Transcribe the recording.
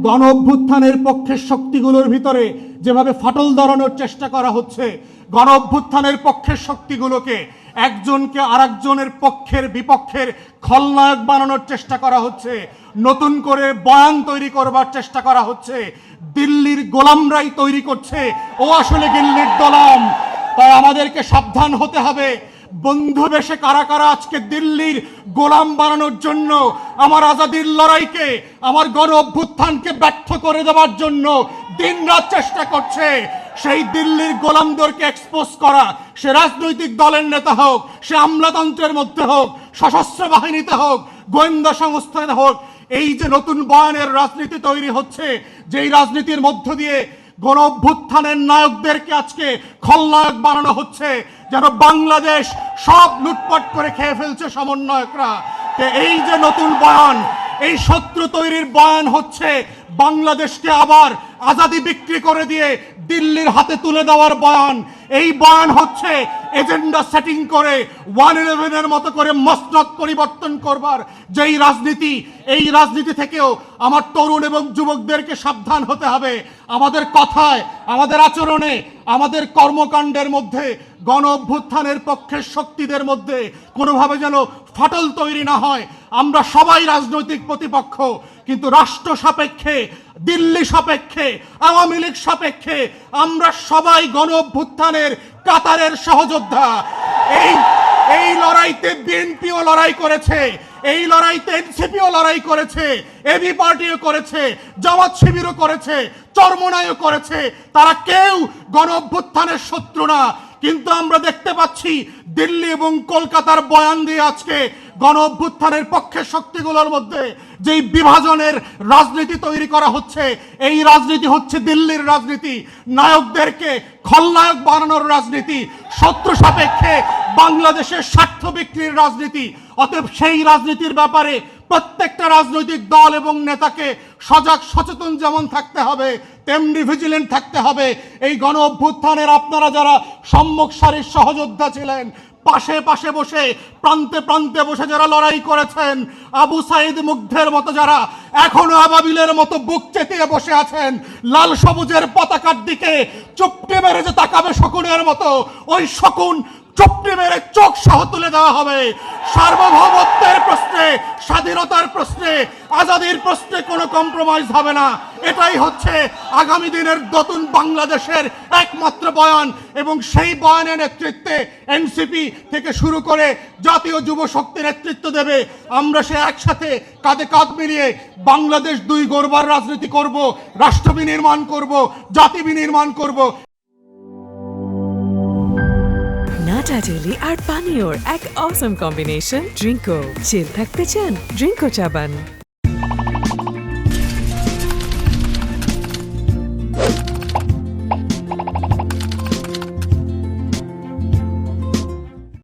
গণ অভ্যুত্থানের পক্ষের শক্তিগুলোর ভিতরে যেভাবে ফাটল ধরানোর চেষ্টা করা হচ্ছে, গণ অভ্যুত্থানের পক্ষের শক্তিগুলোকে একজনকে আরেকজনের পক্ষের বিপক্ষের খলনায়ক বানানোর চেষ্টা করা হচ্ছে, নতুন করে বয়ান তৈরি করবার চেষ্টা করা হচ্ছে। দিল্লির গোলামরাই তৈরি করছে ও আসলে দিল্লির গোলাম। তাই আমাদেরকে সাবধান হতে হবে। বন্ধু বেশে কারা কারা আজকে দিল্লির গোলাম বানানোর জন্য, আমার আজাদির লড়াইকে, আমার গণ অভ্যুত্থানকে ব্যর্থ করে দেওয়ার জন্য দিনরাত চেষ্টা করছে, সেই দিল্লির গোলামদেরকে এক্সপোজ করা, সে রাজনৈতিক দলের নেতা হোক, সে আমলাতন্ত্রের মধ্যে হোক, সশস্ত্র বাহিনীতে হোক, গোয়েন্দা সংস্থায় হোক, এই যে নতুন বয়ানের রাজনীতি তৈরি হচ্ছে, যেই রাজনীতির মধ্য দিয়ে গণ অভ্যুত্থানের নায়কদেরকে আজকে খলনায়ক বানানো হচ্ছে, যেন বাংলাদেশ সব লুটপাট করে খেয়ে ফেলছে সমন্বয়করা। এই যে নতুন বয়ান, এই শত্রু তৈরির বয়ান হচ্ছে বাংলাদেশকে আবার আজাদি বিক্রি করে দিয়ে দিল্লির হাতে তুলে দেওয়ার বয়ান। এই বয়ান হচ্ছে এজেন্ডা সেটিং করে 111-এর মতো করে মসনদ পরিবর্তন করবার যেই রাজনীতি, এই রাজনীতি থেকেও আমার তরুণ এবং যুবকদেরকে সাবধান হতে হবে। আমাদের কথায়, আমাদের আচরণে, আমাদের কর্মকাণ্ডের মধ্যে গণ অভ্যুত্থানের পক্ষের শক্তিদের মধ্যে কোনোভাবে যেন ফাটল তৈরি না হয়। আমরা সবাই রাজনৈতিক প্রতিপক্ষ, কিন্তু রাষ্ট্র সাপেক্ষে, দিল্লি সাপেক্ষে, আওয়ামী লীগ সাপেক্ষে আমরা সবাই গণ অভ্যুত্থানের কাতারের সহযোদ্ধা। এই লড়াইতে বিএনপিও লড়াই করেছে, এই লড়াইতে এনসিপিও লড়াই করেছে, এবি পার্টিও করেছে, জামাত শিবিরও করেছে, চরমোনাইও করেছে। তারা কেউ গণ অভ্যুত্থানের শত্রু না। কিন্তু আমরা দেখতে পাচ্ছি দিল্লি এবং কলকাতার বয়ান দিয়ে আজকে গণ অভ্যুত্থানের পক্ষের শক্তিগুলোর মধ্যে যেই বিভাজনের রাজনীতি তৈরি করা হচ্ছে, এই রাজনীতি হচ্ছে দিল্লির রাজনীতি, নায়কদেরকে খলনায়ক বানানোর রাজনীতি, শত্রু সাপেক্ষে বাংলাদেশের স্বার্থ বিক্রির রাজনীতি। অতএব সেই রাজনীতির ব্যাপারে প্রত্যেকটা রাজনৈতিক দল এবং নেতাকে সজাগ সচেতন যেমন থাকতে হবে, তেমনি ভিজিলেন্ট থাকতে হবে। এই গণ অভ্যুত্থানের আপনারা যারা সম্মুখ সারির সহযোদ্ধা ছিলেন, পাশে পাশে বসে, প্রান্তে প্রান্তে বসে যারা লড়াই করেছেন, আবু সাইদ মুগ্ধের মতো যারা এখনো আবাবিলের মতো বুক চেতিয়ে বসে আছেন, লাল সবুজের পতাকার দিকে চুপটি মেরে যে তাকাবে শকুনের মতো, ওই শকুন চুপটি মেরে চোখ সহ তুলে দেওয়া হবে। সার্বভৌমত্বের প্রশ্নে, স্বাধীনতার প্রশ্নে, আজাদির প্রশ্নে কোনো কম্প্রোমাইজ হবে না। এটাই হচ্ছে আগামী দিনের নতুন বাংলাদেশের একমাত্র বয়ান। এবং সেই বয়ানের নেতৃত্বে এনসিপি থেকে শুরু করে জাতীয় যুব শক্তি নেতৃত্ব দেবে। আমরা সে একসাথে কাঁধে কাঁধ মিলিয়ে বাংলাদেশ দুই গড়বার রাজনীতি করব, রাষ্ট্র বিনির্মাণ করব, জাতি বিনির্মাণ করব। নাটা জেলি আর পানীয়র এক অসম কম্বিনেশন ড্রিঙ্কো। চিল থাকতে চান? ড্রিঙ্কো চাবান।